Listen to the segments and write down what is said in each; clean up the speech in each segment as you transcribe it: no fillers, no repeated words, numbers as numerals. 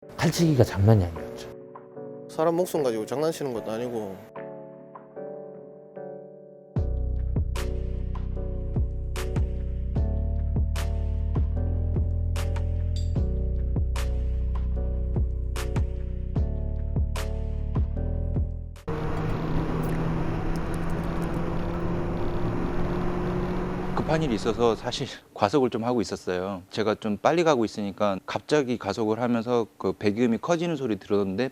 칼치기가 장난이 아니었죠. 사람 목숨 가지고 장난치는 것도 아니고. 급한 일이 있어서 사실 과속을 좀 하고 있었어요. 제가 좀 빨리 가고 있으니까 갑자기 가속을 하면서 그 배기음이 커지는 소리 들었는데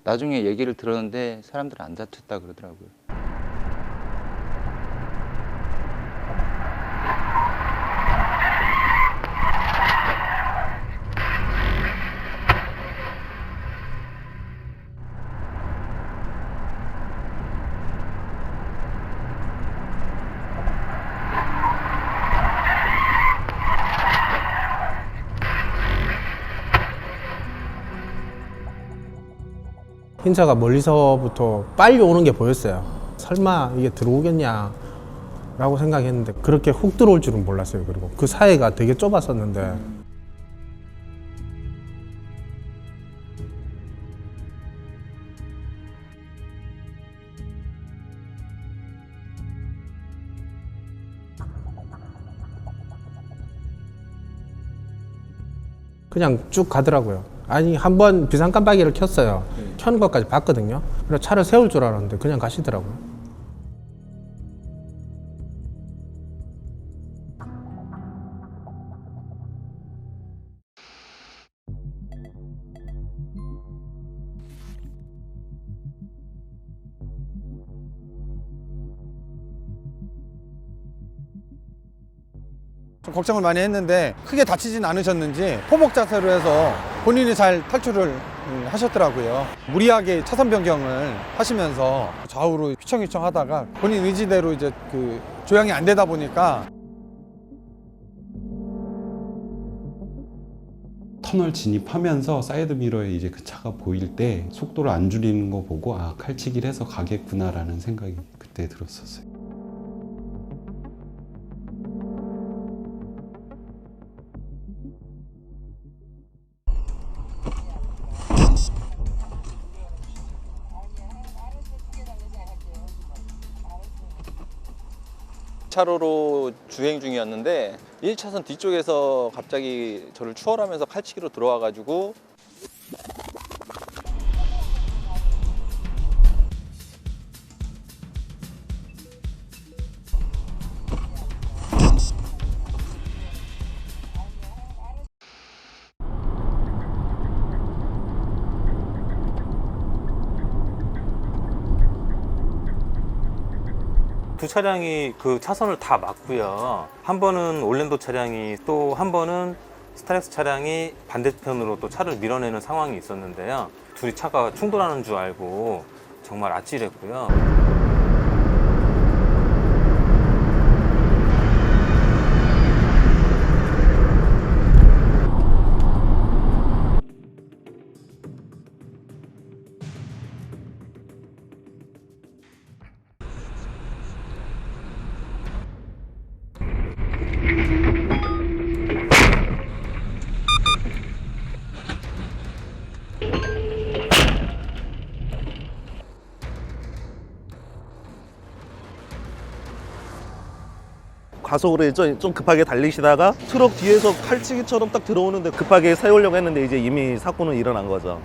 나중에 얘기를 들었는데 사람들은 안 다쳤다 그러더라고요. 흰차가 멀리서부터 빨리 오는 게 보였어요. 설마 이게 들어오겠냐 라고 생각했는데 그렇게 훅 들어올 줄은 몰랐어요. 그리고 그 사이가 되게 좁았었는데 그냥 쭉 가더라고요. 아니 한번 비상 깜빡이를 켰어요. 켜는 것까지 봤거든요. 그래서 차를 세울 줄 알았는데 그냥 가시더라고요. 좀 걱정을 많이 했는데 크게 다치진 않으셨는지 포복 자세로 해서 본인이 잘 탈출을 하셨더라고요. 무리하게 차선 변경을 하시면서 좌우로 휘청휘청 하다가 본인 의지대로 이제 그 조향이 안 되다 보니까 터널 진입하면서 사이드 미러에 이제 그 차가 보일 때 속도를 안 줄이는 거 보고 아, 칼치기를 해서 가겠구나라는 생각이 그때 들었었어요. 차로로 주행 중이었는데 1차선 뒤쪽에서 갑자기 저를 추월하면서 칼치기로 들어와가지고 두 차량이 그 차선을 다 막고요. 한 번은 올랜도 차량이 또 한 번은 스타렉스 차량이 반대편으로 또 차를 밀어내는 상황이 있었는데요. 둘이 차가 충돌하는 줄 알고 정말 아찔했고요. 과속으로 좀 급하게 달리시다가 트럭 뒤에서 칼치기처럼 딱 들어오는데 급하게 세우려고 했는데 이제 이미 사고는 일어난 거죠.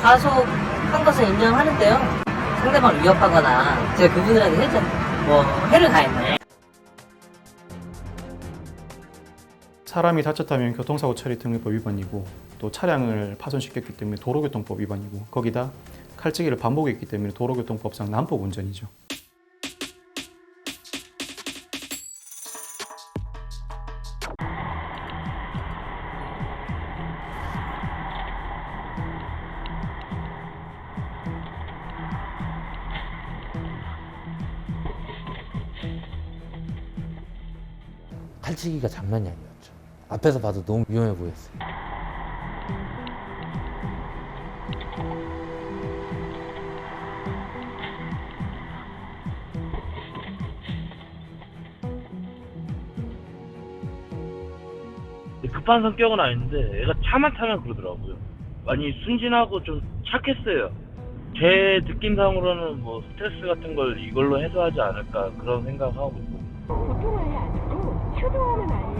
가속한 것은 인정하는데요. 상대방을 위협하거나 제가 그분들한테 해를 가했나요? 사람이 다쳤다면 교통사고 처리특례법 위반이고 또 차량을 파손시켰기 때문에 도로교통법 위반이고 거기다 칼치기를 반복했기 때문에 도로교통법상 난폭 운전이죠. 칼치기가 장난이 아니었죠. 앞에서 봐도 너무 위험해 보였어요. 급한 성격은 아닌데 애가 차만 타면 그러더라고요. 많이 순진하고 좀 착했어요. 제 느낌상으로는 뭐 스트레스 같은 걸 이걸로 해소하지 않을까 그런 생각하고 있고. 보통은 아니고 추도하는 아이예요.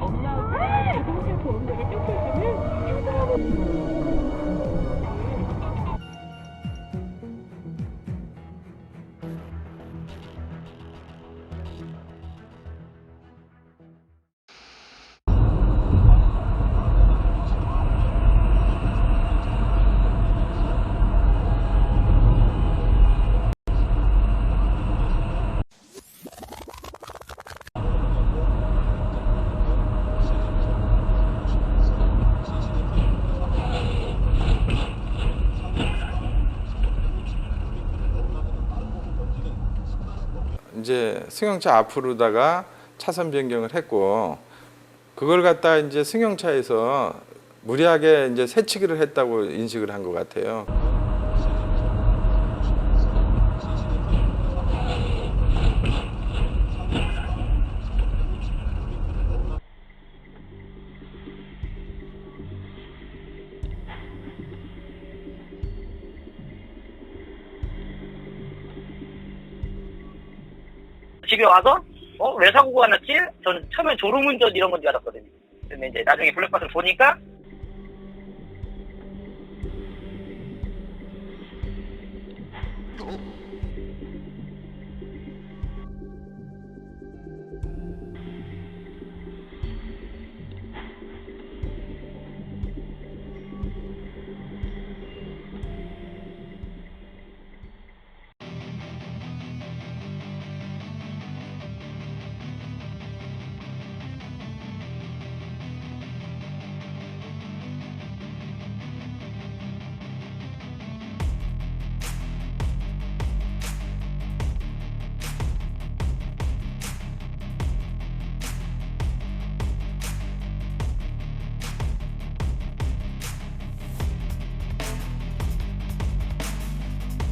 엄마가 자동차 보험료를 쫓을 때는 추도하는 이제 승용차 앞으로다가 차선 변경을 했고 그걸 갖다가 이제 승용차에서 무리하게 이제 새치기를 했다고 인식을 한 것 같아요. 집에 와서 왜 사고가 났지? 저는 처음에 졸음운전 이런 건 줄 알았거든요. 근데 이제 나중에 블랙박스를 보니까